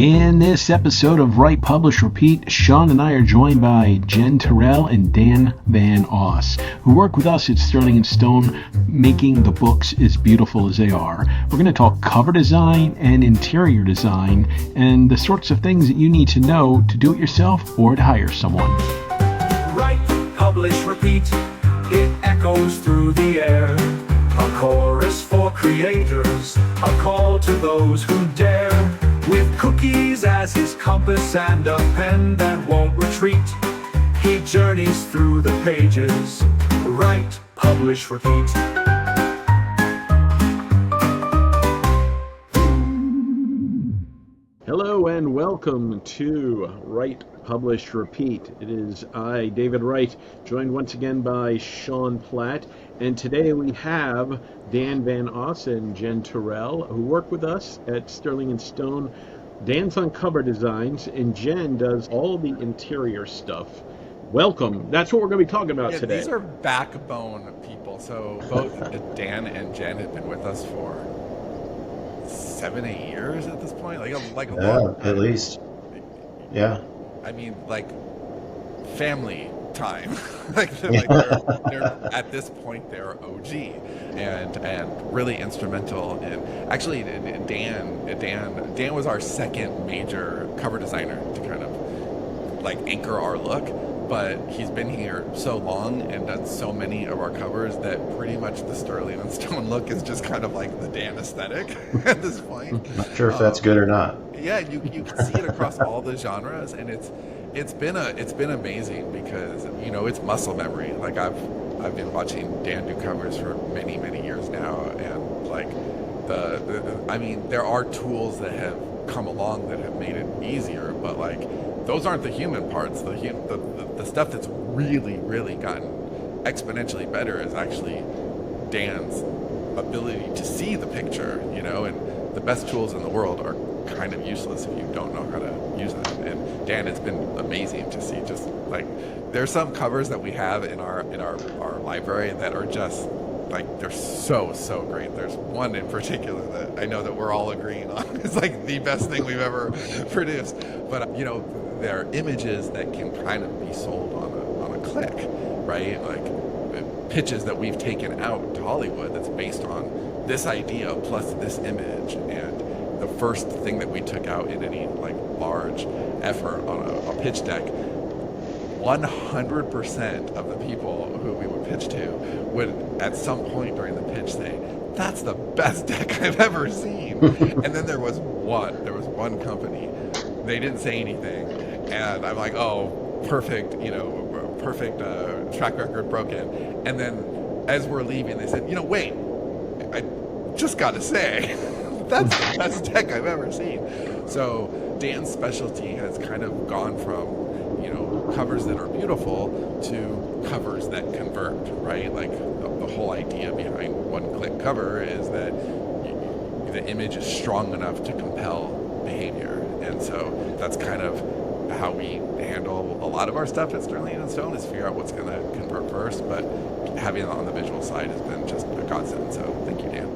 In this episode of Write, Publish, Repeat, Sean and I are joined by Jen Turrell and Dan Van Oss, who work with us at Sterling & Stone, making the books as beautiful as they are. We're going to talk cover design and interior design and the sorts of things that you need to know to do it yourself or to hire someone. Write, publish, repeat, it echoes through the air. A chorus for creators, a call to those who dare. With cookies as his compass and a pen that won't retreat, he journeys through the pages. Write, publish, repeat. Hello and welcome to Write, Publish, Repeat. It is I, David Wright, joined once again by Sean Platt, and today we have Dan Van Oss and Jen Turrell, who work with us at Sterling & Stone. Dan's on cover designs, and Jen does all the interior stuff. Welcome. That's what we're going to be talking about today. These are backbone people. So both Dan and Jen have been with us for 7-8 years at this point, like a long time. At least. Yeah. I mean, like family time. they're at this point they're OG and really instrumental in actually Dan was our second major cover designer to kind of like anchor our look. But he's been here so long and done so many of our covers that pretty much the Sterling & Stone look is just kind of like the Dan aesthetic at this point. Not sure if that's good or not. Yeah, you can see it across all the genres, and it's been amazing because it's muscle memory. Like I've been watching Dan do covers for many years now, and like I mean there are tools that have come along that have made it easier, but like those aren't the human parts. The stuff that's really gotten exponentially better is actually Dan's ability to see the picture, and the best tools in the world are kind of useless if you don't know how to use them. And Dan, it's been amazing to see. Just like there's some covers that we have in our library that are just like they're so great. There's one in particular that I know that we're all agreeing on. It's like the best thing we've ever produced. But there are images that can kind of be sold on a click, right? Like pitches that we've taken out to Hollywood that's based on this idea plus this image. And the first thing that we took out in any like large effort on a pitch deck, 100% of the people who we would pitch to would at some point during the pitch say, "That's the best deck I've ever seen." And then there was one company, they didn't say anything, and I'm like, "Oh, perfect, perfect track record broken." And then as we're leaving, they said, "Wait, I just got to say, that's the best deck I've ever seen." So Dan's specialty has kind of gone from covers that are beautiful to covers that convert, right? Like the whole idea behind one-click cover is that the image is strong enough to compel behavior. And so that's kind of how we handle a lot of our stuff at Sterling & Stone, is figure out what's going to convert first, but having it on the visual side has been just a godsend. So thank you, Dan.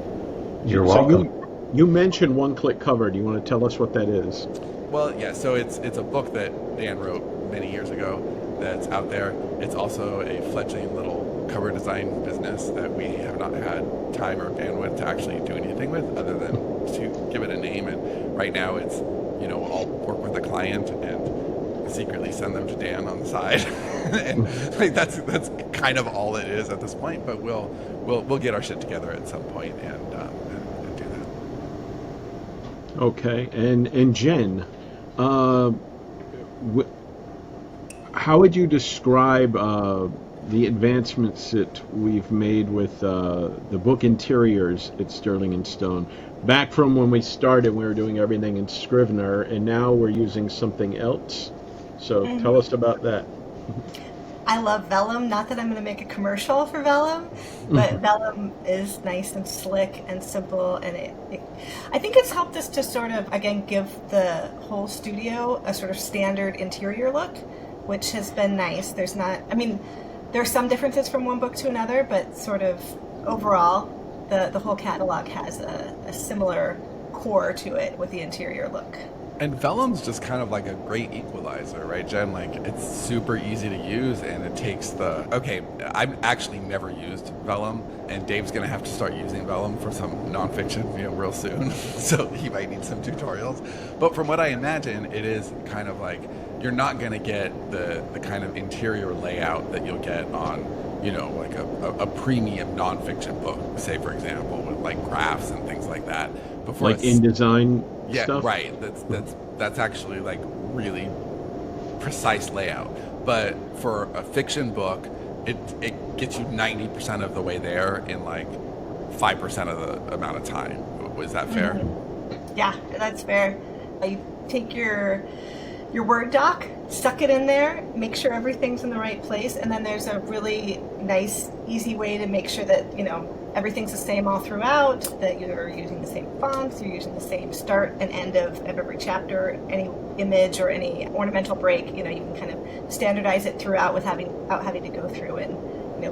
You're welcome. So you mentioned one-click cover. Do you want to tell us what that is? Well, yeah, so it's a book that Dan wrote many years ago that's out there. It's also a fledgling little cover design business that we have not had time or bandwidth to actually do anything with other than to give it a name. And right now it's, I'll work with a client and secretly send them to Dan on the side. And like that's kind of all it is at this point, but we'll get our shit together at some point and do that. Okay, and Jen, how would you describe the advancements that we've made with the book interiors at Sterling & Stone? Back from when we started, we were doing everything in Scrivener, and now we're using something else. So tell us about that. I love vellum. Not that I'm going to make a commercial for vellum, but vellum is nice and slick and simple, and I think it's helped us to sort of, again, give the whole studio a sort of standard interior look, which has been nice. There are some differences from one book to another, but sort of overall, the whole catalog has a similar core to it with the interior look. And Vellum's just kind of like a great equalizer, right, Jen? Like, it's super easy to use, and it takes the... Okay, I've actually never used Vellum, and Dave's going to have to start using Vellum for some nonfiction, real soon. So he might need some tutorials. But from what I imagine, it is kind of like, you're not going to get the kind of interior layout that you'll get on, like a premium nonfiction book, say, for example, with like graphs and things like that. Before Like InDesign Yeah, stuff? right. That's actually like really precise layout. But for a fiction book, it gets you 90% of the way there in like 5% of the amount of time. Was that fair? Yeah, that's fair. You take your Word doc, stuck it in there, make sure everything's in the right place, and then there's a really nice, easy way to make sure that, everything's the same all throughout, that you're using the same fonts, you're using the same start and end of every chapter, any image or any ornamental break, you can kind of standardize it throughout without having to go through and,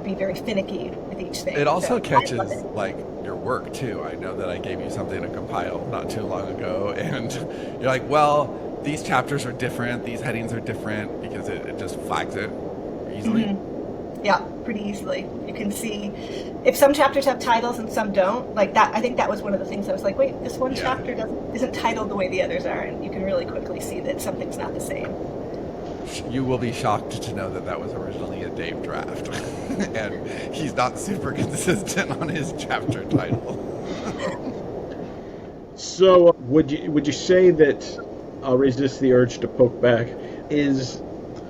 be very finicky with each thing. It also So, catches I love it. like your work too. I know that I gave you something to compile not too long ago, and you're like, well, these chapters are different, these headings are different, because it just flags it easily. Yeah, pretty easily. You can see if some chapters have titles and some don't. Like that, I think that was one of the things I was like, wait, this one chapter isn't titled the way the others are, and you can really quickly see that something's not the same. You will be shocked to know that was originally a Dave draft, and he's not super consistent on his chapter title. So would you say that, I'll resist the urge to poke back, is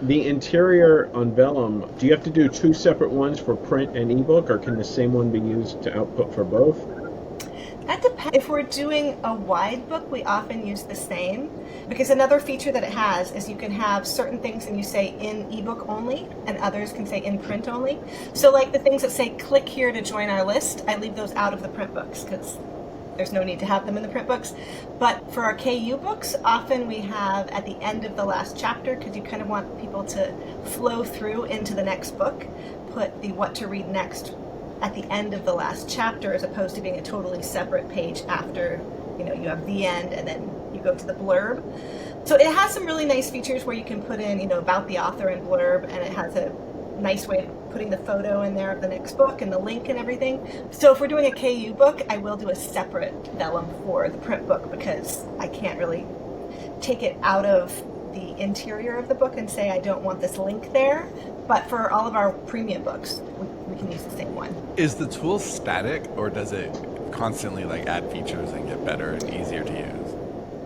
the interior on Vellum, do you have to do two separate ones for print and ebook, or can the same one be used to output for both? That depends. If we're doing a wide book, we often use the same, because another feature that it has is you can have certain things and you say in ebook only, and others can say in print only. So like the things that say click here to join our list, I leave those out of the print books because there's no need to have them in the print books. But for our KU books, often we have at the end of the last chapter, because you kind of want people to flow through into the next book, put the what to read next at the end of the last chapter, as opposed to being a totally separate page after, you have the end and then you go to the blurb. So it has some really nice features where you can put in, about the author and blurb, and it has a nice way of putting the photo in there of the next book and the link and everything. So if we're doing a KU book, I will do a separate vellum for the print book, because I can't really take it out of the interior of the book and say I don't want this link there. But for all of our premium books, we can use the same one. Is the tool static, or does it constantly like add features and get better and easier to use?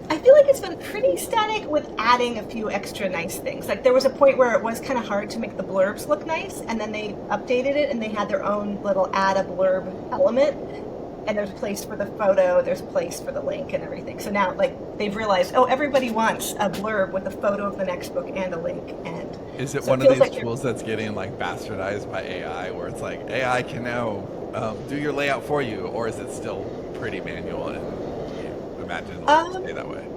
I feel like it's been pretty static with adding a few extra nice things. Like there was a point where it was kind of hard to make the blurbs look nice, and then they updated it and they had their own little add a blurb element. And there's a place for the photo, there's a place for the link and everything. So now, like, they've realized, everybody wants a blurb with a photo of the next book and a link. And is it so one it of feels these like tools that's getting like bastardized by AI, where it's like AI can now do your layout for you, or is it still pretty manual and you imagine it'll stay that way?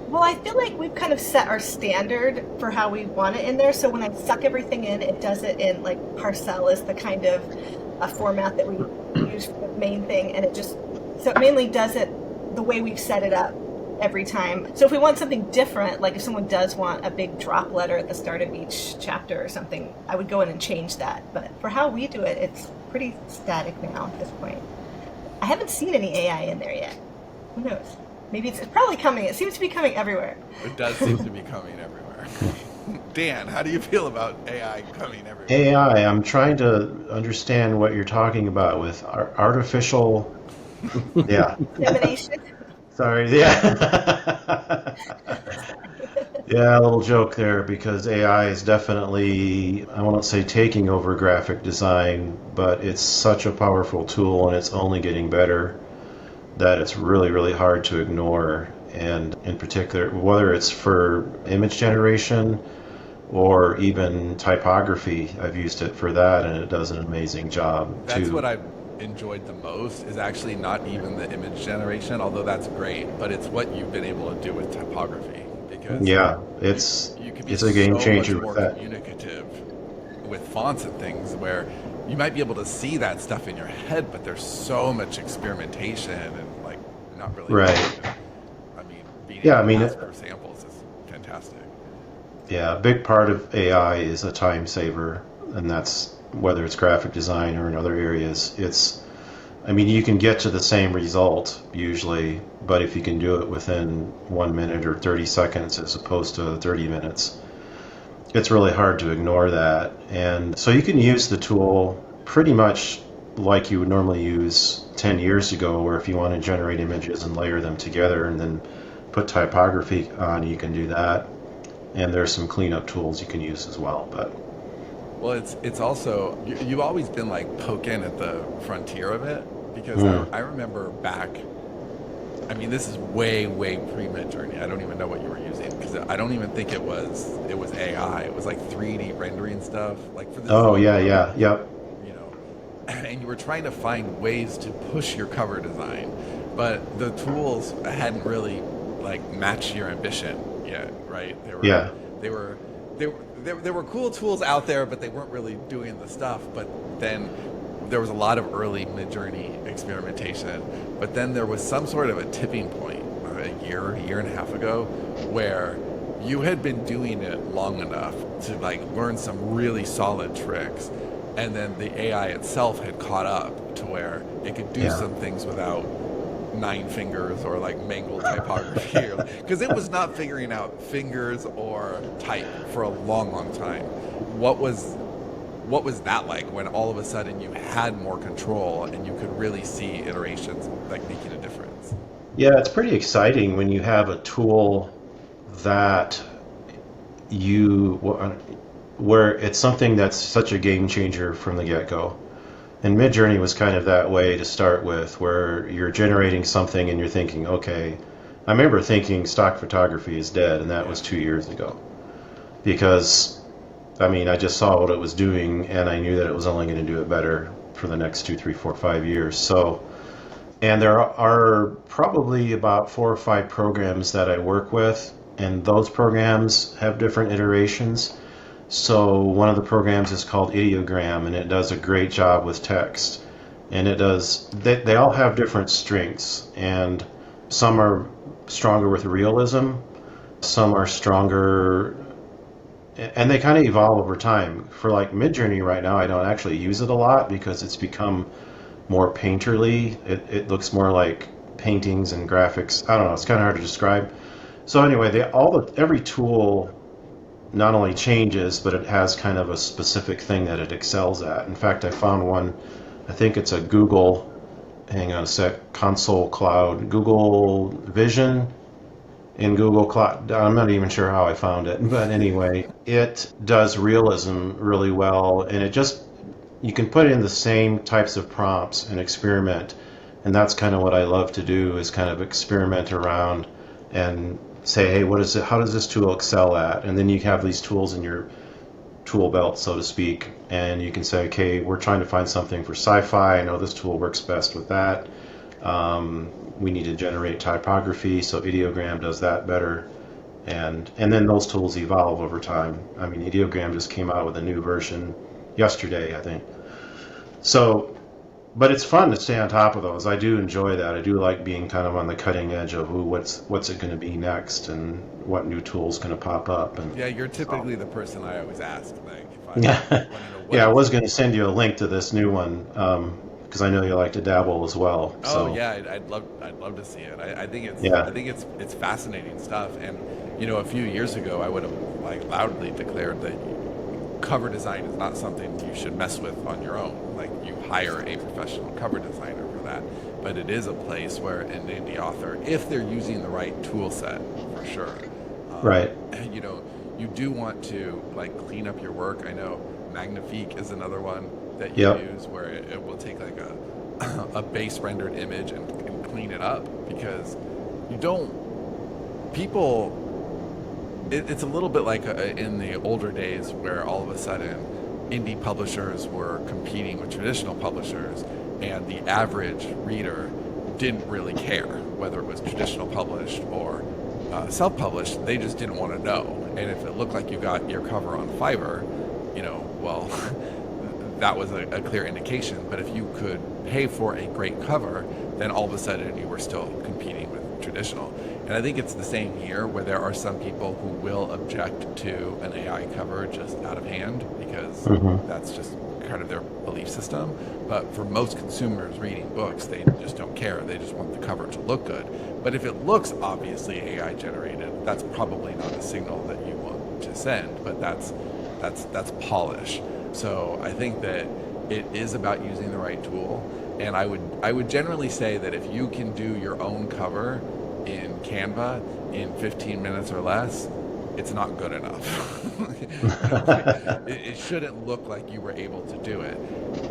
Well, I feel like we've kind of set our standard for how we want it in there. So when I suck everything in, it does it in like Parcel is the kind of a format that we use for the main thing, and so it mainly does it the way we've set it up every time. So if we want something different, like if someone does want a big drop letter at the start of each chapter or something, I would go in and change that. But for how we do it, it's pretty static now at this point. I haven't seen any AI in there yet. Who knows? Maybe it's probably coming. It seems to be coming everywhere. It does seem to be coming everywhere. Dan, how do you feel about AI coming everywhere? AI, I'm trying to understand what you're talking about with artificial... Yeah. Insemination. Sorry, yeah. Yeah, a little joke there, because AI is definitely, I won't say taking over graphic design, but it's such a powerful tool, and it's only getting better, that it's really, really hard to ignore. And in particular, whether it's for image generation or even typography, I've used it for that, and it does an amazing job. That's what I've enjoyed the most, is actually not even the image generation, although that's great, but it's what you've been able to do with typography. Because you can be it's a game changer much more with that. communicative with fonts and things, where you might be able to see that stuff in your head, but there's so much experimentation and like not really. Right. I mean, being being Yeah, able I to mean, ask for samples is fantastic. yeah, a big part of AI is a time saver, and that's whether it's graphic design or in other areas. I mean, you can get to the same result usually, but if you can do it within 1 minute or 30 seconds as opposed to 30 minutes, it's really hard to ignore that. And so you can use the tool pretty much like you would normally use 10 years ago, where if you want to generate images and layer them together and then put typography on, you can do that. And there's some cleanup tools you can use as well. But Well, it's also you've always been like poking at the frontier of it because I remember back. I mean, this is way pre Midjourney. I don't even know what you were using because I don't even think it was AI. It was like 3D rendering stuff, like for the oh yeah, zero, yeah, yep, you know, and you were trying to find ways to push your cover design, but the tools hadn't really like matched your ambition yet, right? yeah, They were there were cool tools out there, but they weren't really doing the stuff. But then there was a lot of early Midjourney experimentation. But then there was some sort of a tipping point a year and a half ago, where you had been doing it long enough to like learn some really solid tricks, and then the AI itself had caught up to where it could do yeah, some things without 9 fingers or like mangled typography, because it was not figuring out fingers or type for a long time. What was that like when all of a sudden you had more control and you could really see iterations like making a difference? yeah. It's pretty exciting when you have a tool that you where it's something that's such a game changer from the get-go. And Midjourney was kind of that way to start with, where you're generating something and you're thinking, okay, I remember thinking stock photography is dead, and that was 2 years ago. Because, I mean, I just saw what it was doing, and I knew that it was only going to do it better for the next 2, 3, 4, 5 years. So, and there are probably about 4 or 5 programs that I work with, and those programs have different iterations. So one of the programs is called Ideogram, and it does a great job with text. And they all have different strengths, and some are stronger with realism, some are stronger, and they kind of evolve over time. For like Midjourney right now, I don't actually use it a lot because it's become more painterly. It looks more like paintings and graphics. I don't know, it's kind of hard to describe. So anyway, every tool not only changes, but it has kind of a specific thing that it excels at. In fact, I found one, I think it's a Google, hang on a sec, Console Cloud, Google Vision in Google Cloud. I'm not even sure how I found it, but anyway, it does realism really well, and you can put in the same types of prompts and experiment, and that's kind of what I love to do, is kind of experiment around and say, hey, what is it? How does this tool excel at? And then you have these tools in your tool belt, so to speak, and you can say, okay, we're trying to find something for sci-fi. I know this tool works best with that. We need to generate typography, so Ideogram does that better. And then those tools evolve over time. I mean, Ideogram just came out with a new version yesterday, I think. So, but it's fun to stay on top of those. I do enjoy that. I do like being kind of on the cutting edge of what's it going to be next, and what new tool's going to pop up. And Yeah, you're typically the person I always ask. Like, if I yeah, want to know what yeah. I was going to send you a link to this new one because I know you like to dabble as well. Oh So yeah, I'd love to see it. I think yeah, it's fascinating stuff. And a few years ago, I would have like loudly declared that cover design is not something you should mess with on your own. Like, you hire a professional cover designer for that. But it is a place where an indie author, if they're using the right tool set, for sure, right. You do want to like clean up your work. I know Magnifique is another one that you Yep. use, where it will take like a base rendered image and clean it up, because you don't people. It's a little bit like in the older days, where all of a sudden indie publishers were competing with traditional publishers, and the average reader didn't really care whether it was traditional published or self-published. They just didn't want to know. And if it looked like you got your cover on Fiverr, well, that was a clear indication. But if you could pay for a great cover, then all of a sudden you were still competing with traditional. And I think it's the same here, where there are some people who will object to an AI cover just out of hand because Hmm. that's just kind of their belief system. But for most consumers reading books, they just don't care. They just want the cover to look good. But if it looks obviously AI generated, that's probably not a signal that you want to send, but that's polish. So I think that it is about using the right tool. And I would generally say that if you can do your own cover in Canva in 15 minutes or less, it's not good enough. It shouldn't look like you were able to do it.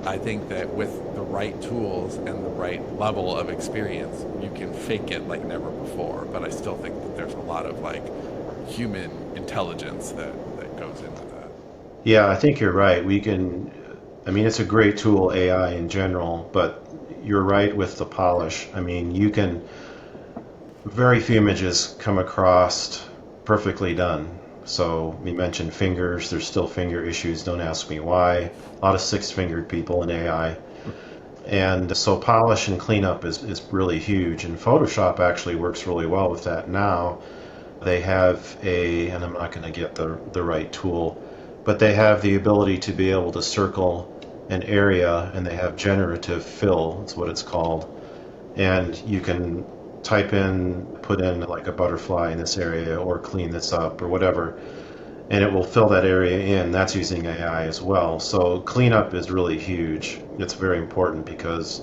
I think that with the right tools and the right level of experience, you can fake it like never before. But I still think that there's a lot of like human intelligence that goes into that. Yeah, I think you're right. I mean, it's a great tool, AI in general, but you're right with the polish. I mean, very few images come across perfectly done. So we mentioned fingers. There's still finger issues. Don't ask me why. A lot of six-fingered people in AI. And so polish and cleanup is really huge. And Photoshop actually works really well with that now. They have and I'm not going to get the right tool, but they have the ability to be able to circle an area, and they have generative fill, that's what it's called. And you can put in like a butterfly in this area, or clean this up, or whatever, and it will fill that area in. That's using AI as well. So cleanup is really huge. It's very important because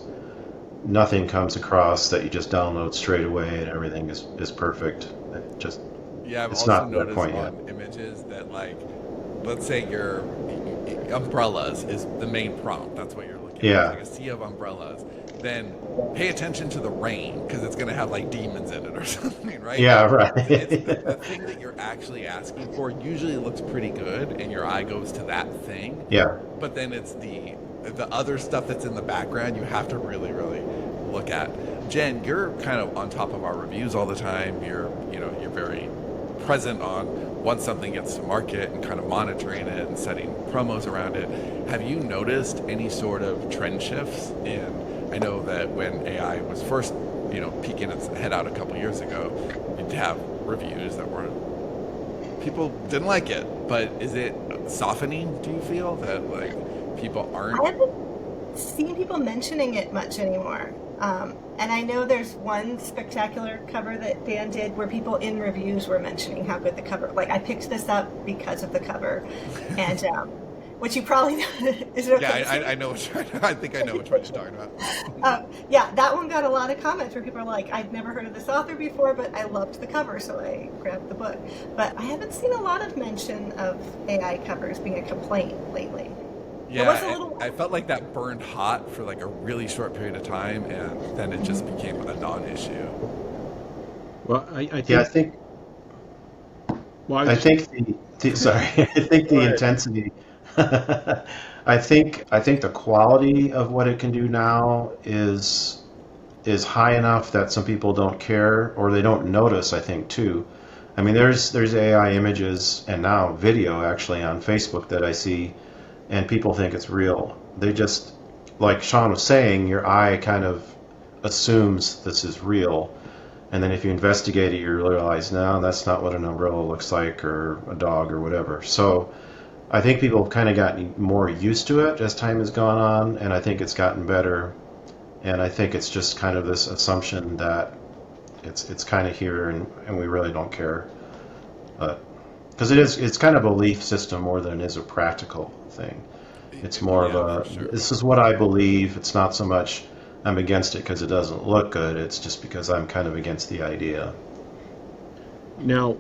nothing comes across that you just download straight away and everything is perfect. Yeah, I've It's also not to that noticed point yet. on images that, like, let's say your umbrellas is the main prompt. That's what you're looking at. Yeah. It's like a sea of umbrellas. Then pay attention to the rain because it's going to have like demons in it or something, right? Yeah, right. It's the thing that you're actually asking for usually looks pretty good, and your eye goes to that thing. Yeah. But then it's the other stuff that's in the background you have to really, really look at. Jen, you're kind of on top of our reviews all the time. You're very present on once something gets to market and kind of monitoring it and setting promos around it. Have you noticed any sort of trend shifts in? I know that when AI was first, peeking its head out a couple years ago, you'd have reviews that were people didn't like it. But is it softening? Do you feel that like people aren't? I haven't seen people mentioning it much anymore. And I know there's one spectacular cover that Dan did where people in reviews were mentioning how good the cover. Like, I picked this up because of the cover, and which you probably know. Is it okay? Yeah, I know. I think I know which one you're talking about. Yeah, that one got a lot of comments where people are like, "I'd never heard of this author before, but I loved the cover, so I grabbed the book." But I haven't seen a lot of mention of AI covers being a complaint lately. Yeah, I felt like that burned hot for like a really short period of time, and then it just became a non-issue. Well, I think. Yeah, I think. Well, I think sorry. I think the intensity. I think the quality of what it can do now is high enough that some people don't care, or they don't notice. I think too. I mean, there's AI images and now video actually on Facebook that I see, and people think it's real. They just, like Sean was saying, your eye kind of assumes this is real. And then if you investigate it, you realize, no, that's not what an umbrella looks like, or a dog, or whatever. So I think people have kind of gotten more used to it as time has gone on, and I think it's gotten better. And I think it's just kind of this assumption that it's kind of here, and we really don't care. Because it's kind of a belief system more than it is a practical thing. It's more of a, for sure. This is what I believe. It's not so much I'm against it because it doesn't look good. It's just because I'm kind of against the idea. Now,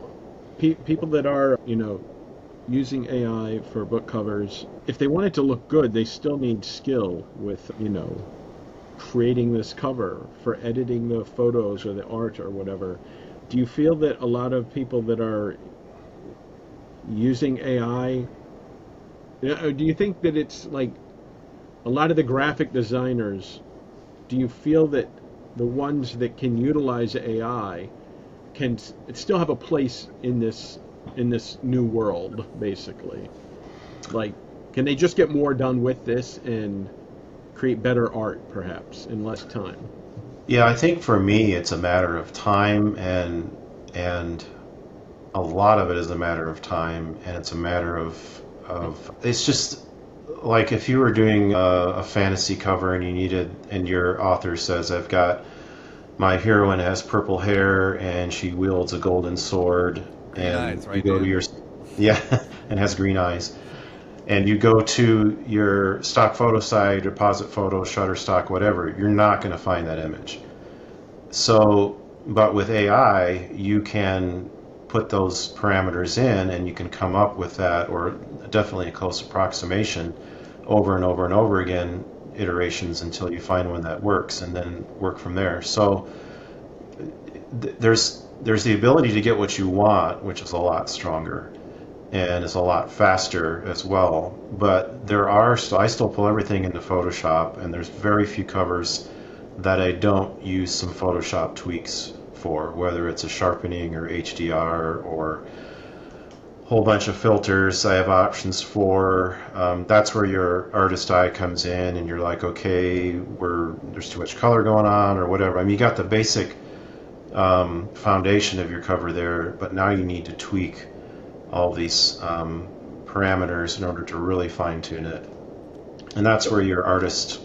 people that are, using AI for book covers, if they want it to look good, they still need skill with, creating this cover, for editing the photos or the art or whatever. Do you feel that a lot of people that are using AI, do you think that it's like a lot of the graphic designers, do you feel that the ones that can utilize AI can still have a place in this new world, basically? Like, can they just get more done with this and create better art, perhaps, in less time? Yeah, I think for me it's a matter of time and and a lot of it is a matter of time, and it's a matter of it's just like if you were doing a fantasy cover and you needed, and your author says, I've got my heroine has purple hair and she wields a golden sword, Green and eyes, you right, go to Dan? your yeah, and has green eyes, and you go to your stock photo site, deposit photo, Shutterstock, whatever, you're not going to find that image. So, but with AI, you can put those parameters in and you can come up with that, or definitely a close approximation, over and over and over again, iterations until you find one that works, and then work from there. So there's the ability to get what you want, which is a lot stronger and is a lot faster as well. But I still pull everything into Photoshop, and there's very few covers that I don't use some Photoshop tweaks for, whether it's a sharpening or HDR or a whole bunch of filters I have options for. That's where your artist eye comes in, and you're like, okay, there's too much color going on or whatever. I mean, you got the basic foundation of your cover there, but now you need to tweak all these parameters in order to really fine tune it. And that's where your artist,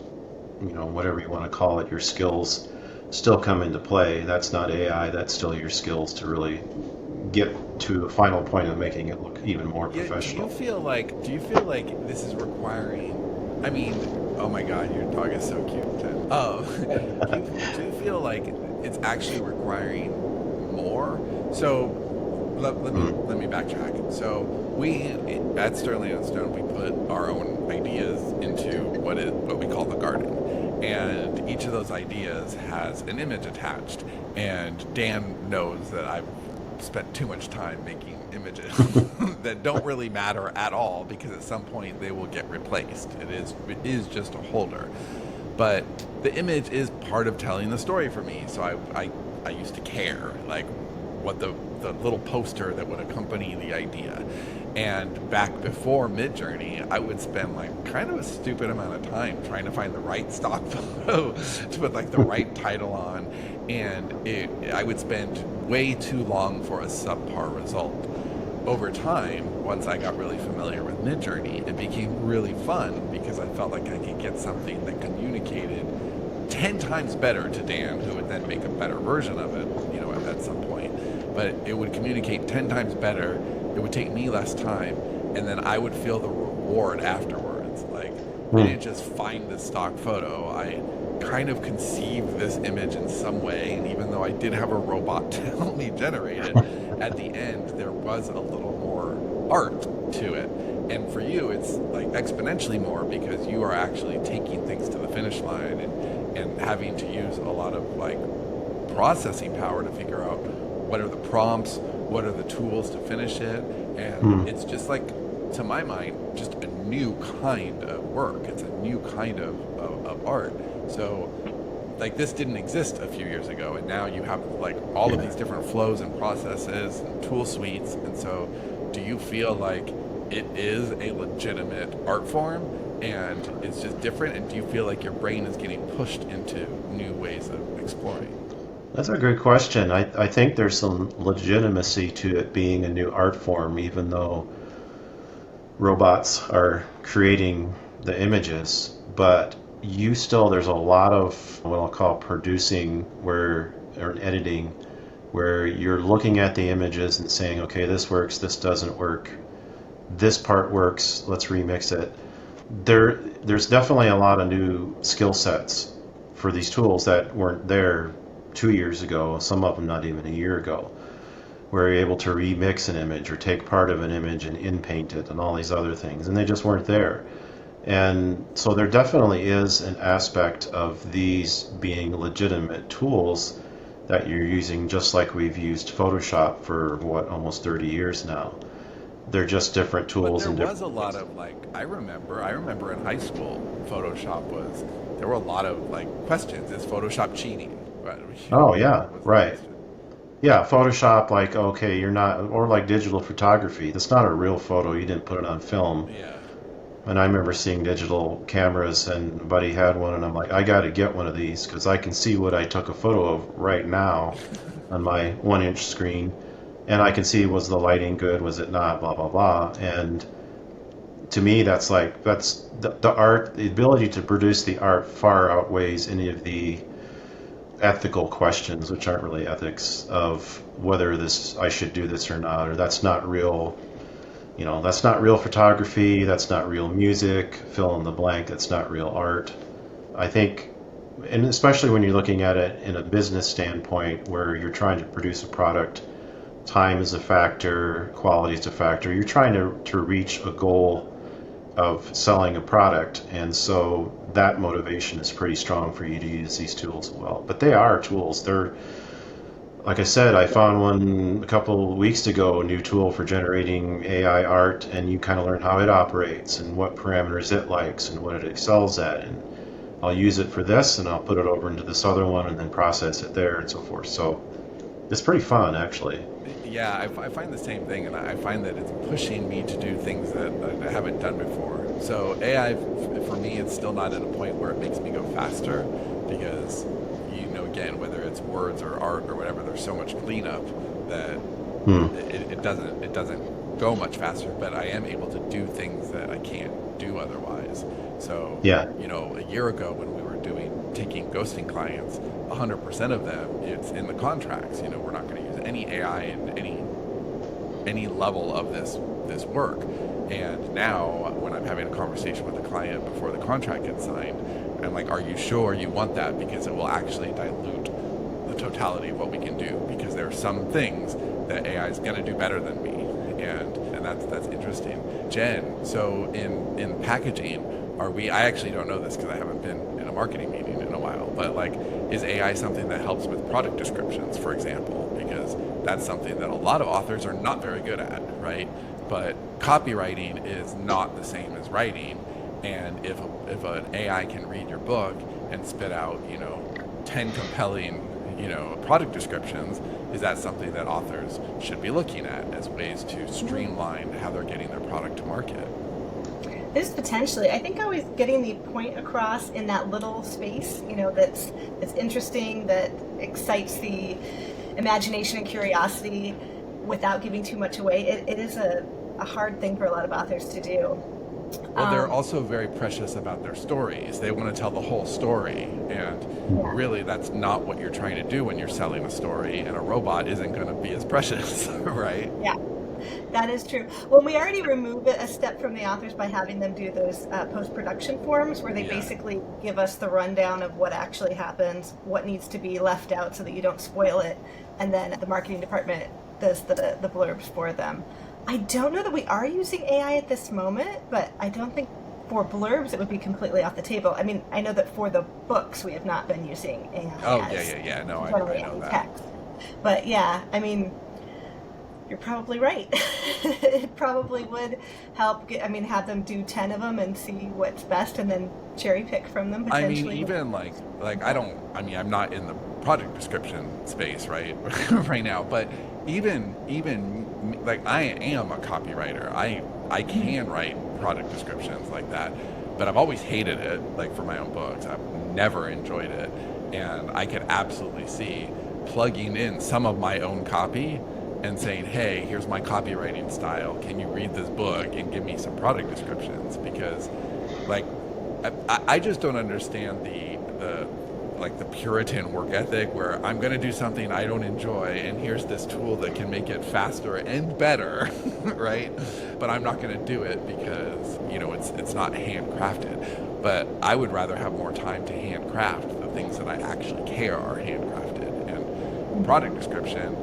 whatever you want to call it, your skills still come into play. That's not AI, that's still your skills to really get to a final point of making it look even more Yeah, professional. do you feel like this is requiring, I mean, oh my God, your dog is so cute, Ted. Do you feel like it's actually requiring more? So let me backtrack. So we at Sterling and Stone, we put our own ideas into what we call the garden, and each of those ideas has an image attached. And Dan knows that I've spent too much time making images that don't really matter at all, because at some point they will get replaced. It is just a holder, but the image is part of telling the story for me. So I used to care, like, what the little poster that would accompany the idea. And back before Midjourney, I would spend like kind of a stupid amount of time trying to find the right stock photo to put like the right title on, and I would spend way too long for a subpar result. Over time, once I got really familiar with Midjourney, it became really fun because I felt like I could get something that communicated 10 times better to Dan, who would then make a better version of it, at some point. But it would communicate 10 times better. It would take me less time, and then I would feel the reward afterwards. Like, I didn't just find this stock photo. I kind of conceived this image in some way, and even though I did have a robot to help me generate it, at the end there was a little more art to it. And for you, it's like exponentially more, because you are actually taking things to the finish line and having to use a lot of like processing power to figure out what are the prompts, what are the tools to finish it. And it's just like, to my mind, just a new kind of work. It's a new kind of art. So like, this didn't exist a few years ago, and now you have like all of these different flows and processes and tool suites. And so do you feel like it is a legitimate art form and it's just different? And do you feel like your brain is getting pushed into new ways of exploring? That's a great question. I think there's some legitimacy to it being a new art form, even though robots are creating the images. But there's a lot of what I'll call producing or editing, where you're looking at the images and saying, okay, this works, this doesn't work, this part works, let's remix it. There's definitely a lot of new skill sets for these tools that weren't there 2 years ago, some of them not even a year ago, where you're able to remix an image or take part of an image and in-paint it and all these other things, and they just weren't there. And so there definitely is an aspect of these being legitimate tools that you're using, just like we've used Photoshop for almost 30 years now. They're just different tools. But there was a lot of like, I remember in high school, there were a lot of like questions. Is Photoshop cheating? Oh yeah, right. Yeah, Photoshop, like, okay, you're not, or like digital photography, that's not a real photo, you didn't put it on film. Yeah. And I remember seeing digital cameras, and a buddy had one, and I'm like, I got to get one of these because I can see what I took a photo of right now. on my 1-inch screen, and I can see, was the lighting good, was it not, blah blah blah. And to me, that's the art, the ability to produce the art far outweighs any of the ethical questions, which aren't really ethics, of whether this I should do this or not, or that's not real. That's not real photography, that's not real music, fill in the blank, that's not real art. I think, and especially when you're looking at it in a business standpoint where you're trying to produce a product, time is a factor, quality is a factor. You're trying to reach a goal of selling a product, and so that motivation is pretty strong for you to use these tools well. But they are tools. They're, like I said, I found one a couple of weeks ago, a new tool for generating AI art, and you kind of learn how it operates and what parameters it likes and what it excels at. And I'll use it for this, and I'll put it over into this other one, and then process it there, and so forth. So it's pretty fun, actually. Yeah, I find the same thing, and I find that it's pushing me to do things that I haven't done before. So AI, for me, it's still not at a point where it makes me go faster, because, again, whether it's words or art or whatever, there's so much cleanup that it doesn't go much faster. But I am able to do things that I can't do otherwise. So, yeah, a year ago when we were taking ghosting clients, 100% of them, it's in the contracts. We're not going to use any AI in any level of this work. And now, when I'm having a conversation with a client before the contract gets signed, I'm like, are you sure you want that? Because it will actually dilute the totality of what we can do. Because there are some things that AI is going to do better than me, and that's interesting. Jen, so in packaging, I actually don't know this because I haven't been in a marketing meeting in a while, but is AI something that helps with product descriptions, for example? Because that's something that a lot of authors are not very good at, right? But copywriting is not the same as writing, and if an AI can read your book and spit out 10 compelling product descriptions, is that something that authors should be looking at as ways to streamline how they're getting their product to market? It is potentially. I think always getting the point across in that little space, that's interesting, that excites the imagination and curiosity without giving too much away. It is a hard thing for a lot of authors to do. Well, they're also very precious about their stories. They want to tell the whole story, and really that's not what you're trying to do when you're selling a story, and a robot isn't going to be as precious, right? Yeah. That is true. Well, we already remove it a step from the authors by having them do those post-production forms where they basically give us the rundown of what actually happens, what needs to be left out so that you don't spoil it, and then the marketing department does the blurbs for them. I don't know that we are using AI at this moment, but I don't think for blurbs it would be completely off the table. I mean, I know that for the books we have not been using AI. Oh, yeah. No, I know that. Text. But yeah, I mean, you're probably right. It probably would help have them do 10 of them and see what's best and then cherry pick from them potentially. I mean, even I'm not in the product description space right now, but even I am a copywriter. I can write product descriptions like that, but I've always hated it, for my own books. I've never enjoyed it, and I could absolutely see plugging in some of my own copy and saying, hey, here's my copywriting style. Can you read this book and give me some product descriptions? Because I just don't understand the Puritan work ethic where I'm going to do something I don't enjoy, and here's this tool that can make it faster and better, right? But I'm not going to do it because, it's not handcrafted. But I would rather have more time to handcraft the things that I actually care are handcrafted. And product description,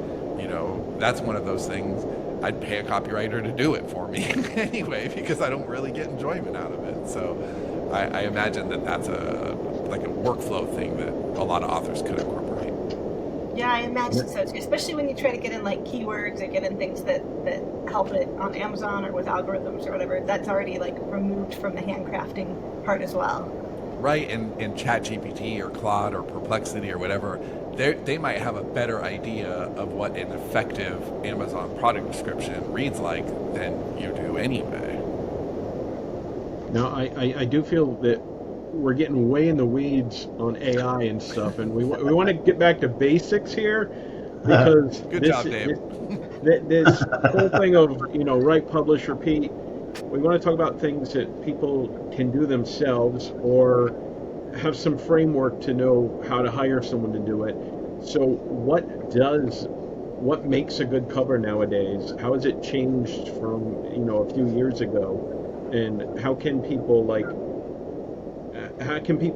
that's one of those things I'd pay a copywriter to do it for me anyway, because I don't really get enjoyment out of it. So I imagine that's a workflow thing that a lot of authors could incorporate. Yeah, I imagine so too, especially when you try to get in keywords or get in things that help it on Amazon or with algorithms or whatever. That's already removed from the handcrafting part as well. Right, and ChatGPT or Claude or Perplexity or whatever, they might have a better idea of what an effective Amazon product description reads like than you do anyway. No, I do feel that we're getting way in the weeds on AI and stuff, and we want to get back to basics here. because Good job, Dave. this whole thing of, write, publish, repeat, we want to talk about things that people can do themselves or have some framework to know how to hire someone to do it. So what makes a good cover nowadays? How has it changed from, a few years ago? And how can people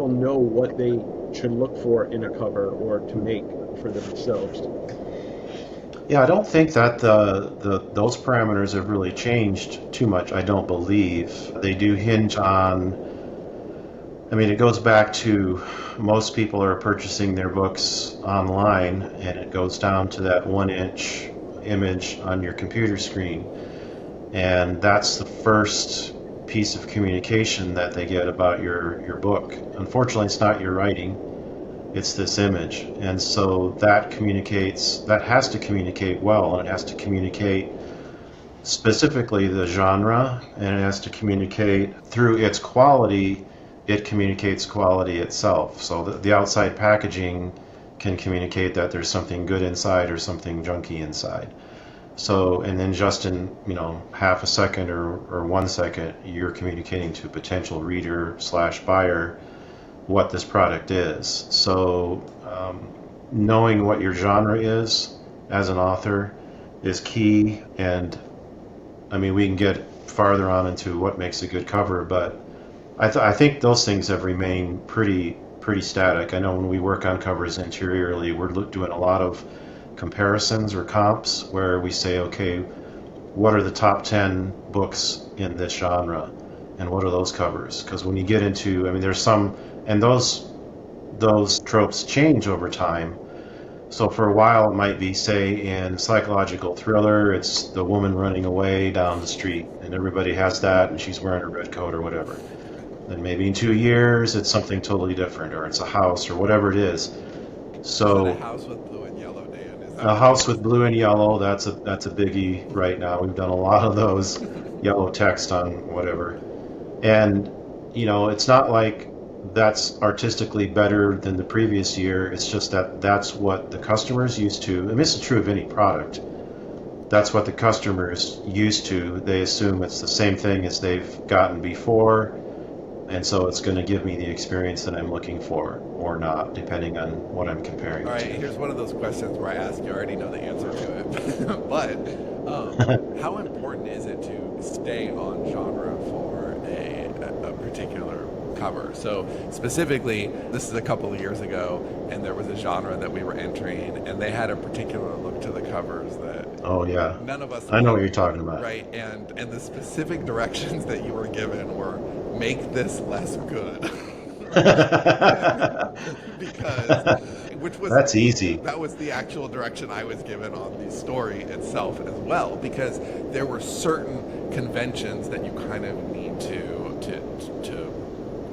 know what they should look for in a cover or to make for themselves? Yeah, I don't think that those parameters have really changed too much. I don't believe they do hinge on. I mean, it goes back to most people are purchasing their books online, and it goes down to that 1-inch image on your computer screen, and that's the first piece of communication that they get about your book. Unfortunately, it's not your writing. It's this image, and so that has to communicate well, and it has to communicate specifically the genre, and it has to communicate through its quality. It communicates quality itself, so the outside packaging can communicate that there's something good inside or something junky inside. So, and then just in half a second or 1 second, you're communicating to a potential reader / buyer what this product is. So knowing what your genre is as an author is key. And I mean, we can get farther on into what makes a good cover, but I think those things have remained pretty static. I know when we work on covers interiorly, we're doing a lot of comparisons or comps where we say, okay, what are the top 10 books in this genre, and what are those covers? Because when you get into, I mean, there's some, and those tropes change over time. So for a while it might be, say, in psychological thriller, it's the woman running away down the street, and everybody has that, and she's wearing a red coat or whatever. Then maybe in 2 years it's something totally different, or it's a house or whatever it is. So a house with blue and yellow, Dan. Is that a house with blue and yellow, that's a biggie right now. We've done a lot of those. Yellow text on whatever. And it's not like that's artistically better than the previous year. It's just that that's what the customer's used to. And this is true of any product. That's what the customer's used to. They assume it's the same thing as they've gotten before, and so it's going to give me the experience that I'm looking for, or not, depending on what I'm comparing All it right, to. here's one of those questions where I ask you already know the answer to it. But how important is it to stay on genre for a particular cover? So specifically, this is a couple of years ago, and there was a genre that we were entering, and they had a particular look to the covers that Oh yeah, none of us I know liked, what you're talking about. right? And the specific directions that you were given were make this less good. Because which was That's easy. that was the actual direction I was given on the story itself as well, because there were certain conventions that you kind of need to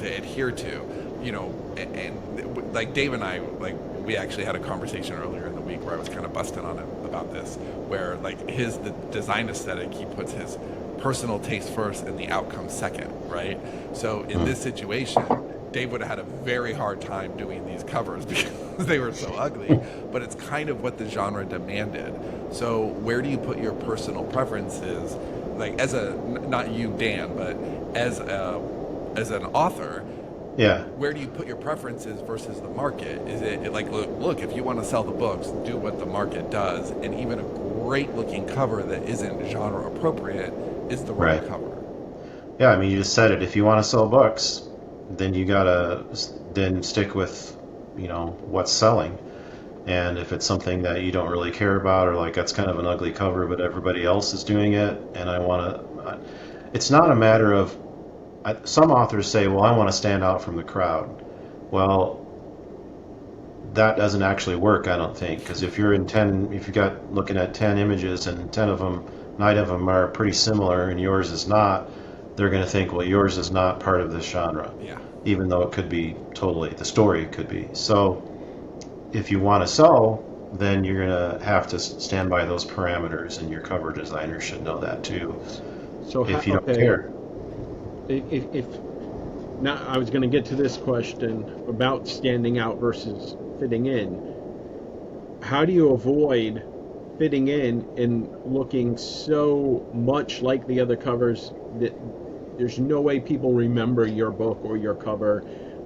adhere to, and like Dave and I, like, we actually had a conversation earlier in the week where I was kind of busting on him about this, where like the design aesthetic, he puts his personal taste first and the outcome second, right? So in this situation, Dave would have had a very hard time doing these covers because they were so ugly, but it's kind of what the genre demanded. So where do you put your personal preferences, like not you, Dan, but as an author? Yeah. Where do you put your preferences versus the market? Is it like, look, if you want to sell the books, do what the market does, and even a great looking cover that isn't genre appropriate is the right cover. Yeah, I mean, you just said it. If you want to sell books, then you gotta then stick with, what's selling. And if it's something that you don't really care about, or like that's kind of an ugly cover, but everybody else is doing it, and it's not a matter of, some authors say, well, I want to stand out from the crowd. Well, that doesn't actually work, I don't think, because if you're looking at 10 images and 9 of them are pretty similar and yours is not, they're going to think, well, yours is not part of this genre. Yeah. Even though it could be totally, the story could be. So if you want to sell, then you're going to have to stand by those parameters, and your cover designer should know that too. So if you don't care. If now, I was going to get to this question about standing out versus fitting in. how do you avoid fitting in and looking so much like the other covers that there's no way people remember your book or your cover?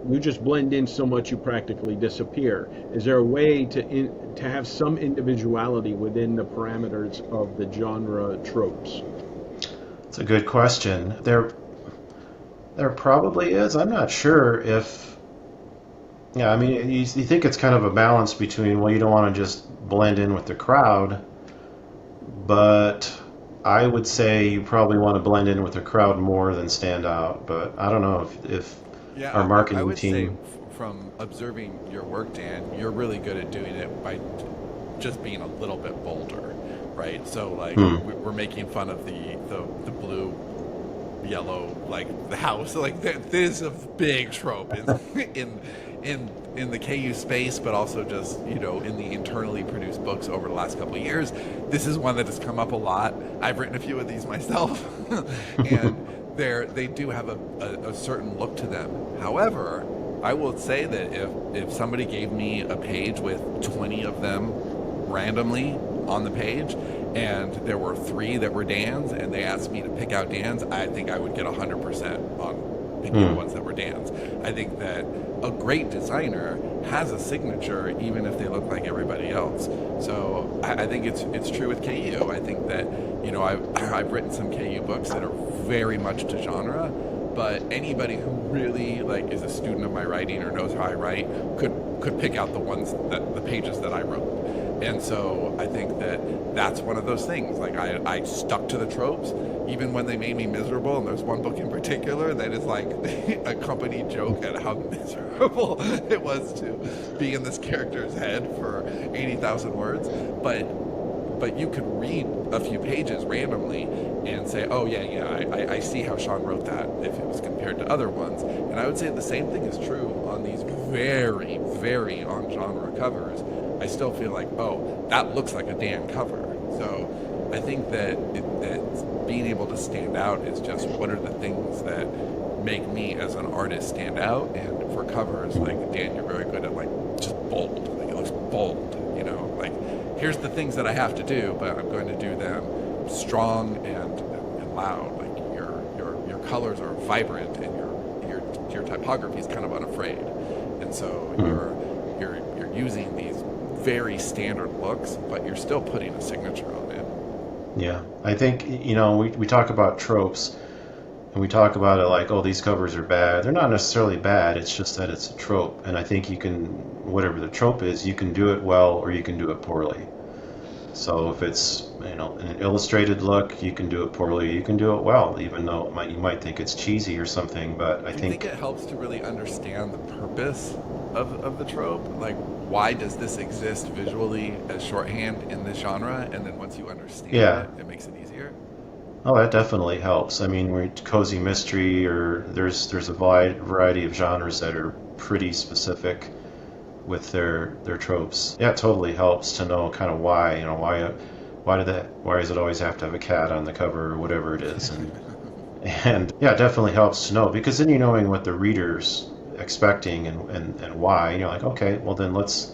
You just blend in so much you practically disappear. Is there a way to have some individuality within the parameters of the genre tropes? It's a good question. There probably is. I'm not sure if. Yeah, I mean, you think it's kind of a balance between, well, you don't want to just blend in with the crowd, but I would say you probably want to blend in with the crowd more than stand out. But I don't know if Yeah, our I marketing would say team. from observing your work, Dan, you're really good at doing it by just being a little bit bolder, right? So like Hmm. we're making fun of the blue, yellow, like the house, like there's a big trope in the KU space, but also just in the internally produced books over the last couple of years. This is one that has come up a lot. I've written a few of these myself, and they do have a certain look to them. However, I will say that if somebody gave me a page with 20 of them randomly on the page, and there were 3 that were Dan's, and they asked me to pick out Dan's, I think I would get 100% on picking the ones that were Dan's. I think that a great designer has a signature, even if they look like everybody else. So I think it's true with KU. I think that I've written some KU books that are very much to genre, but anybody who really like is a student of my writing or knows how I write could pick out the pages that I wrote. And so I think that that's one of those things. Like I stuck to the tropes, even when they made me miserable. And there's one book in particular that is like a company joke at how miserable it was to be in this character's head for 80,000 words. But you could read a few pages randomly and say, oh yeah, I see how Sean wrote that if it was compared to other ones. And I would say the same thing is true on these very, very on-genre covers. I still feel like, oh, that looks like a Dan cover. So I think that being able to stand out is just what are the things that make me as an artist stand out. And for covers, like Dan, you're very good at like just bold. Like it looks bold, like here's the things that I have to do, but I'm going to do them strong and loud. Like your colors are vibrant, and your typography is kind of unafraid, and so you're using these very standard looks, but you're still putting a signature on it. Yeah, I think we talk about tropes, and we talk about it like, oh, these covers are bad. They're not necessarily bad. It's just that it's a trope, and I think you can, whatever the trope is, you can do it well or you can do it poorly. So if it's an illustrated look, you can do it poorly. You can do it well, even though you might think it's cheesy or something. But I Do you think it helps to really understand the purpose of the trope? Like, why does this exist visually as shorthand in this genre? And then once you understand it makes it easier? Oh, that definitely helps. I mean, we're cozy mystery, or there's a wide variety of genres that are pretty specific with their tropes. Yeah, it totally helps to know kind of why, why does it always have to have a cat on the cover or whatever it is, and yeah, it definitely helps to know, because then knowing what the reader's expecting and why, you're like, okay, well then let's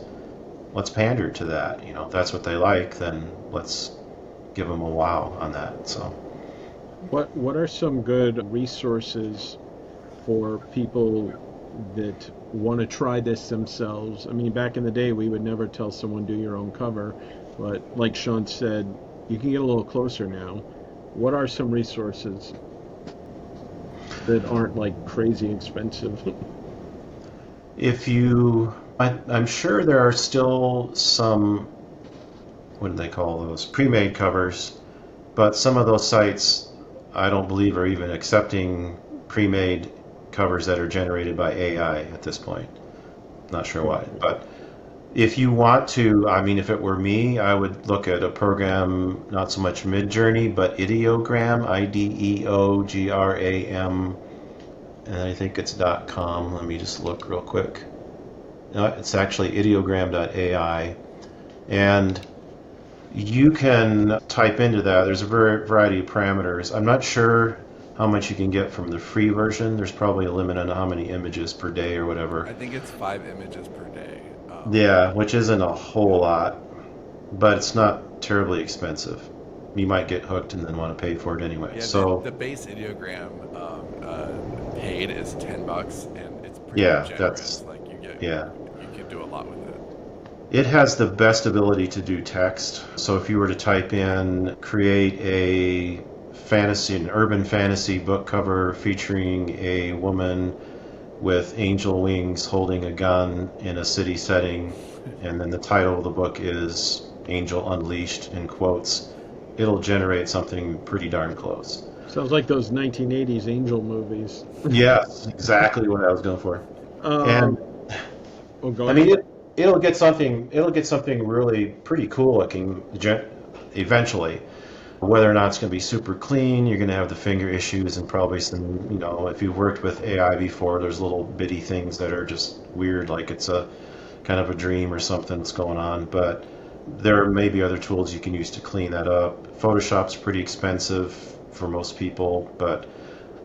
pander to that. If that's what they like, then let's give them a wow on that. So What are some good resources for people that want to try this themselves? I mean, back in the day, we would never tell someone do your own cover, but like Sean said, you can get a little closer now. What are some resources that aren't like crazy expensive? I'm sure there are still some, what do they call those, pre-made covers, but some of those sites I don't believe are even accepting pre-made covers that are generated by AI at this point. Not sure why, but if you want to, I mean, if it were me, I would look at a program, not so much Midjourney, but Ideogram, Ideogram, and I think it's .com. Let me just look real quick. No, it's actually ideogram.ai, and you can type into that. There's a variety of parameters. I'm not sure how much you can get from the free version. There's probably a limit on how many images per day or whatever. I think it's 5 images per day. Yeah, which isn't a whole lot. but it's not terribly expensive. You might get hooked and then want to pay for it anyway. Yeah, the So base ideogram paid is $10, and it's pretty yeah, generous. that's Like yeah. you can do a lot with it. It has the best ability to do text. So if you were to type in create an urban fantasy book cover featuring a woman with angel wings holding a gun in a city setting, and then the title of the book is Angel Unleashed in quotes, it'll generate something pretty darn close. Sounds like those 1980s Angel movies. Yes, exactly what I was going for. Um, And oh, go I mean, ahead. it'll get something. It'll get something really pretty cool looking eventually. Whether or not it's going to be super clean, you're going to have the finger issues and probably some. If you've worked with AI before, there's little bitty things that are just weird, like it's a kind of a dream or something that's going on. But there may be other tools you can use to clean that up. Photoshop's pretty expensive for most people, but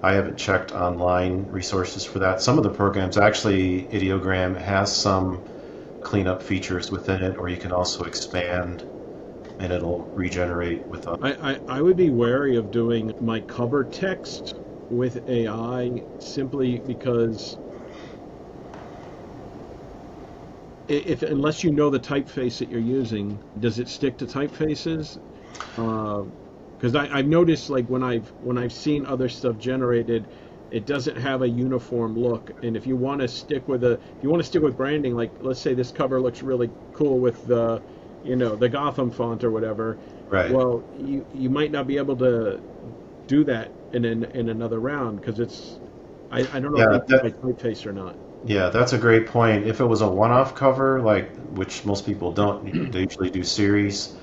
I haven't checked online resources for that. Some of the programs, actually, Ideogram has some cleanup features within it, or you can also expand and it'll regenerate with a. I would be wary of doing my cover text with AI simply because if unless you know the typeface that you're using, does it stick to typefaces? Because I've noticed like when I've seen other stuff generated, it doesn't have a uniform look. And if you want to stick with branding, like let's say this cover looks really cool with the Gotham font or whatever. Right. Well, you might not be able to do that in another round because I don't know Yeah, if they use my typeface or not. yeah, that's a great point. If it was a one-off cover, like which most people don't, they usually do series.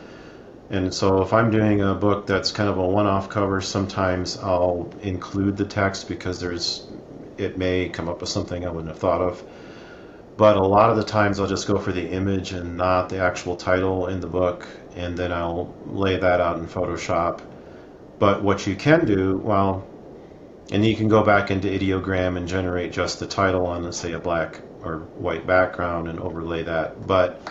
And so if I'm doing a book that's kind of a one-off cover, sometimes I'll include the text because it may come up with something I wouldn't have thought of. But a lot of the times I'll just go for the image and not the actual title in the book, and then I'll lay that out in Photoshop. But what you can do, well, and you can go back into Ideogram and generate just the title on, let's say, a black or white background and overlay that. But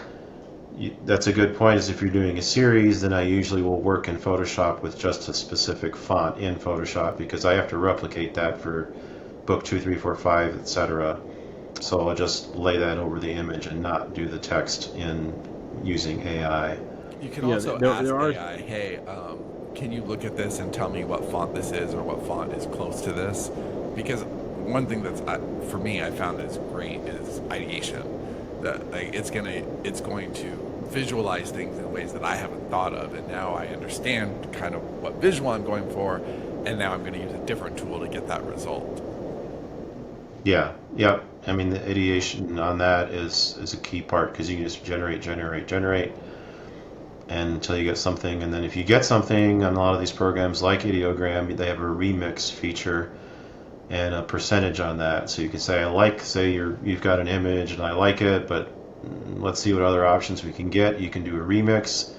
that's a good point, is if you're doing a series, then I usually will work in Photoshop with just a specific font in Photoshop because I have to replicate that for book 2, 3, 4, 5, etc. So I'll just lay that over the image and not do the text in using AI. You can Yeah, also there, ask there are. AI, hey, can you look at this and tell me what font this is or what font is close to this? Because one thing that's for me I found is great is ideation. That like, it's going to visualize things in ways that I haven't thought of, and now I understand kind of what visual I'm going for, and now I'm going to use a different tool to get that result. Yeah, yep. I mean, the ideation on that is a key part because you can just generate, and until you get something. And then if you get something on a lot of these programs like Ideogram, they have a remix feature and a percentage on that. So you can say, you've got an image and I like it, but let's see what other options we can get. You can do a remix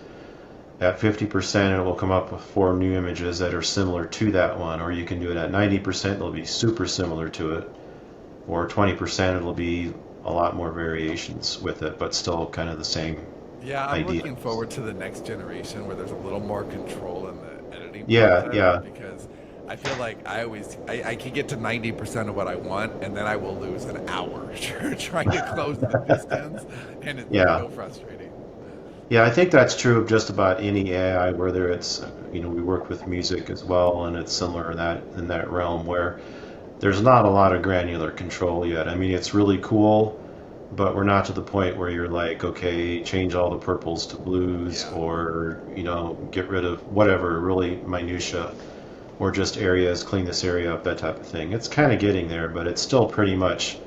at 50%, and it will come up with 4 new images that are similar to that one. Or you can do it at 90%, it'll be super similar to it. Or 20%, it'll be a lot more variations with it, but still kind of the same Yeah, I'm idea. looking forward to the next generation where there's a little more control in the editing Yeah, process, yeah. because I feel like I can get to 90% of what I want, and then I will lose an hour trying to close the distance, and it's Yeah. so frustrating. Yeah, I think that's true of just about any AI, whether it's, we work with music as well, and it's similar in that realm where there's not a lot of granular control yet. I mean, it's really cool, but we're not to the point where you're like, okay, change all the purples to blues, Yeah. or, get rid of whatever, really minutia, or just areas, clean this area up, that type of thing. It's kind of getting there, but it's still pretty much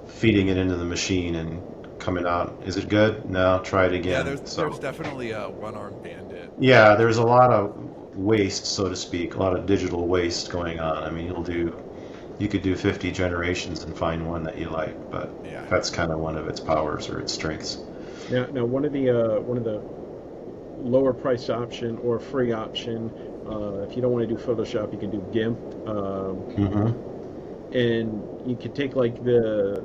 feeding it into the machine and coming out. Is it good? No, try it Yeah, again. there's definitely a one-armed bandit. Yeah, there's a lot of waste, so to speak, a lot of digital waste going on. I mean, you could do 50 generations and find one that you like, but Yeah. that's kind of one of its powers or its strengths. Now one of the lower price option or free option, if you don't want to do Photoshop, you can do GIMP, Hmm. and you can take like the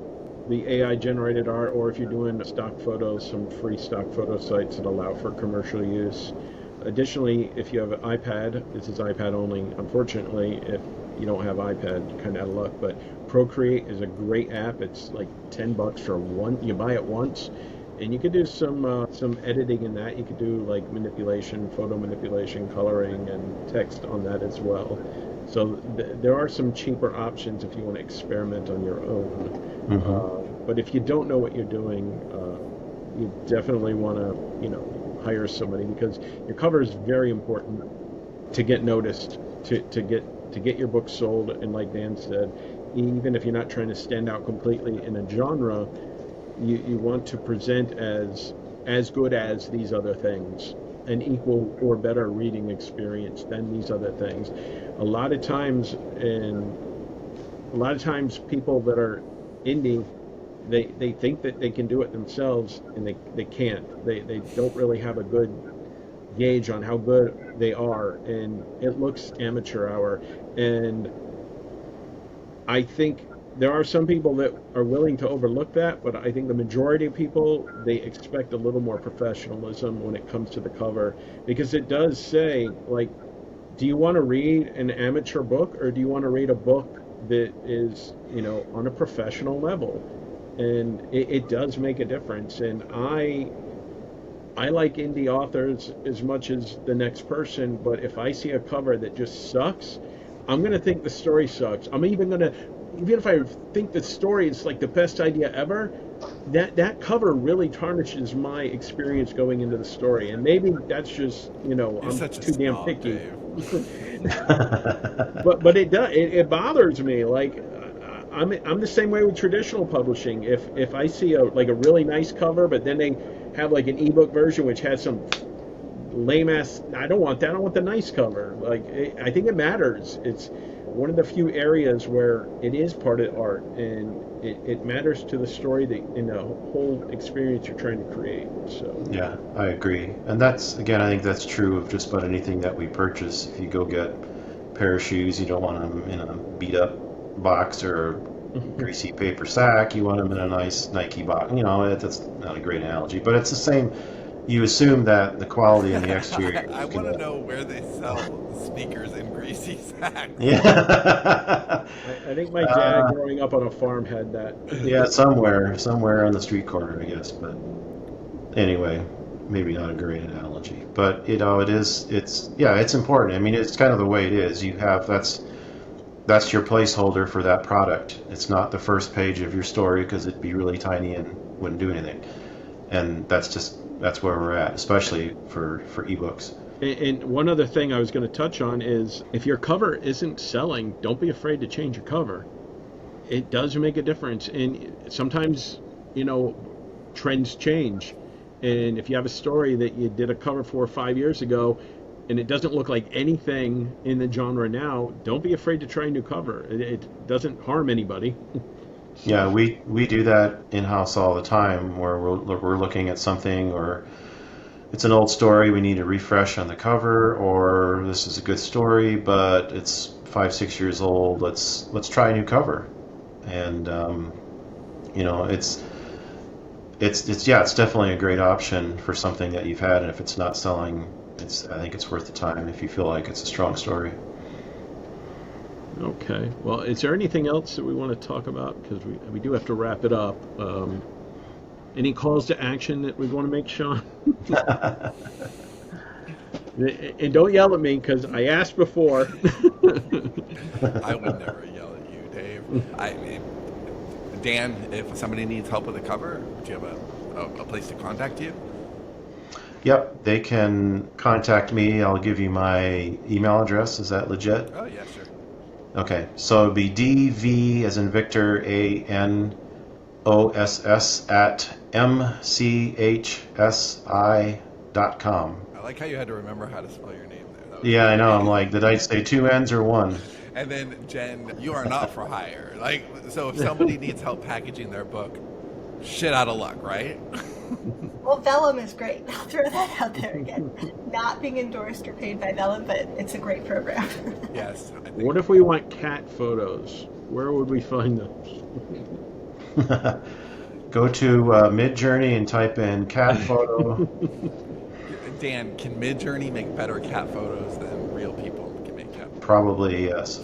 the AI generated art, or if you're doing stock photos, some free stock photo sites that allow for commercial use. Additionally, if you have an iPad, this is iPad only, unfortunately. If you don't have iPad, you're kind of out of luck, but Procreate is a great app. It's like $10 for one, you buy it once, and you could do some editing in that. You could do like manipulation, photo manipulation, coloring, and text on that as well. So there are some cheaper options if you want to experiment on your own. But if you don't know what you're doing, you definitely want to, hire somebody, because your cover is very important to get noticed, to get your book sold. And like Dan said, even if you're not trying to stand out completely in a genre, you want to present as good as these other things, an equal or better reading experience than these other things. A lot of times people that are indie, they think that they can do it themselves, and they can't. They don't really have a good gauge on how good they are, and it looks amateur hour. And I think there are some people that are willing to overlook that, but I think the majority of people, they expect a little more professionalism when it comes to the cover, because it does say, like, do you want to read an amateur book, or do you want to read a book that is, on a professional level? And it does make a difference. And I like indie authors as much as the next person, but if I see a cover that just sucks, I'm going to think the story sucks. Even if I think the story is like the best idea ever, that cover really tarnishes my experience going into the story. And maybe that's just, I'm too damn picky. but it bothers me. Like, I'm the same way with traditional publishing. If I see a really nice cover, but then they have like an ebook version which has some lame ass, I don't want that. I don't want the nice cover. I think it matters. It's one of the few areas where it is part of art, and it matters to the story in the whole experience you're trying to create. So yeah, I agree. And that's, again, I think that's true of just about anything that we purchase. If you go get a pair of shoes, you don't want them in a beat up box or greasy paper sack. You want them in a nice Nike box. That's not a great analogy, but it's the same. You assume that the quality in the exterior. I want to know where they sell sneakers in greasy sacks. Yeah. I think my dad growing up on a farm had that. Yeah, somewhere on the street corner, I guess. But anyway, maybe not a great analogy. But it's important. I mean, it's kind of the way it is. That's your placeholder for that product. It's not the first page of your story, because it'd be really tiny and wouldn't do anything. And that's where we're at, especially for ebooks. And one other thing I was going to touch on is, if your cover isn't selling, don't be afraid to change your cover. It does make a difference. And sometimes, trends change. And if you have a story that you did a cover 4 or 5 years ago, and it doesn't look like anything in the genre now, don't be afraid to try a new cover. It doesn't harm anybody. Yeah, we do that in-house all the time, where we're looking at something, or it's an old story, we need a refresh on the cover, or this is a good story, but it's 5-6 years old, let's try a new cover. And it's definitely a great option for something that you've had, and if it's not selling, I think it's worth the time if you feel like it's a strong story. Okay. Well, is there anything else that we want to talk about? Because we do have to wrap it up. Any calls to action that we want to make, Sean? And don't yell at me, because I asked before. I would never yell at you, Dave. Dan, if somebody needs help with a cover, do you have a place to contact you? Yep, they can contact me. I'll give you my email address. Is that legit? Oh, yeah, sure. Okay, so it'd be DV as in Victor, ANOSS at mchsi.com. I like how you had to remember how to spell your name there. Yeah, I know. I'm like, did I say 2 N's or 1? And then, Jen, you are not for hire. So if somebody needs help packaging their book, shit out of luck, right? Well, Vellum is great. I'll throw that out there again. Not being endorsed or paid by Vellum, but it's a great program. Yes. What if we want cat photos? Where would we find those? Go to Midjourney and type in cat photo. Dan, can Midjourney make better cat photos than real people can make cat photos? Probably yes.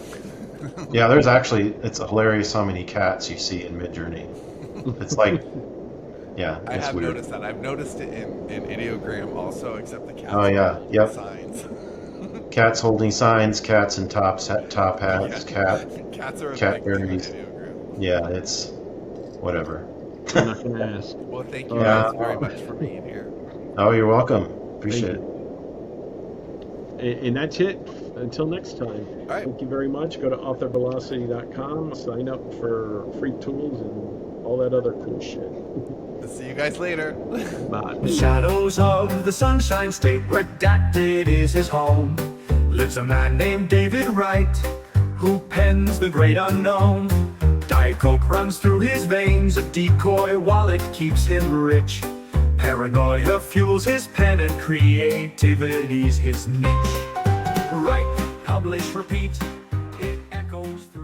Yeah, there's actually, it's hilarious how many cats you see in Midjourney. It's like, yeah, I it's have weird. noticed that. I've noticed it in Ideogram also, except the cats Oh yeah, holding yep. signs. Cats holding signs, cats in top hats, Cats are a cat big thing on berries. Ideogram. Yeah, it's whatever. I'm not going to ask. Well, thank you Yeah. guys very much for being here. Oh, you're welcome. Appreciate Thank it. And that's it. Until next time. All right. Thank you very much. Go to authorvelocity.com, sign up for free tools and all that other cool shit. See you guys later. Bye. The shadows of the Sunshine State, redacted is his home, lives a man named David Wright, who pens the great unknown. Diet Coke runs through his veins, a decoy wallet keeps him rich. Paranoia fuels his pen and creativity's his niche. Write, publish, repeat, it echoes through